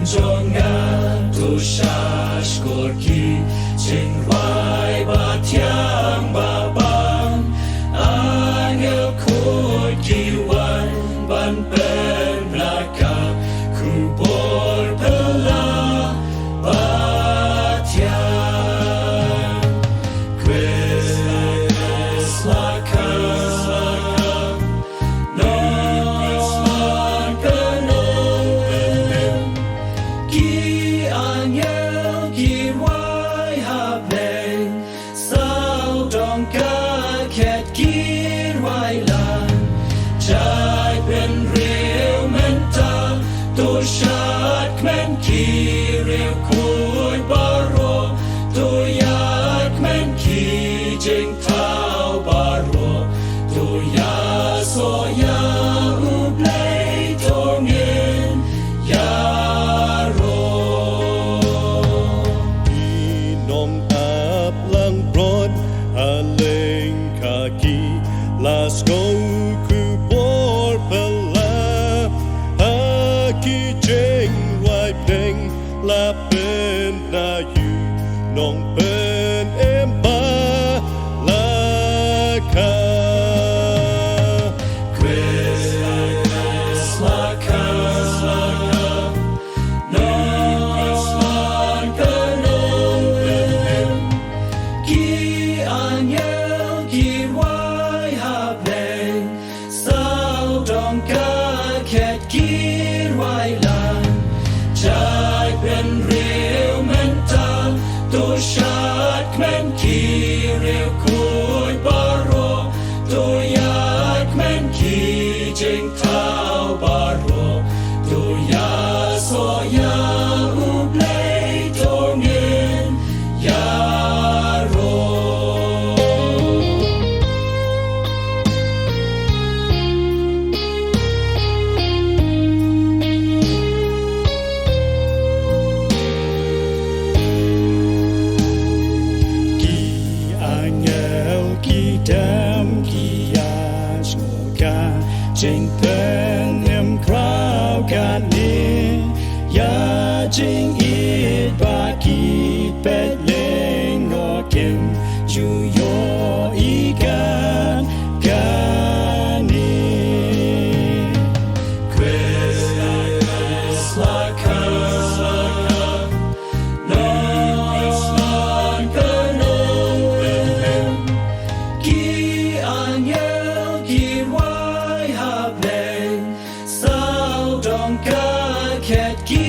Jangan tushas korki Cingwai batiang babang Angel korki wan ban pen belakang Kubor pela batiang Kuis lakang Non kenung Ki angel ki wai habeng Sao dong ka ket ki wai lan Chai pen real menta To shat men ki real kui baro To yak men ki jing tau baro To ya so ya ublay tongin Yaro Nong ap lang brod aleng kaki las go kubor pala aki jeng wai peng la pen na yu nong pen em ba la ka Quiz lakang Non kenung Ki angel ki wai habeng Sao dong ka ket ki wai lan Chai pen real mental To shat men ki real kui baro To yak men ki jing tau baro To ya so ya ublay tongin Yaro ki angel ki dam ki as ka jing pen em krau kan ni ya jing it ba ki pet leng ngo kim ju yo i kan ni Quiz lakang Non kenung Ki angel ki wai habeng Sao dong ka ket ki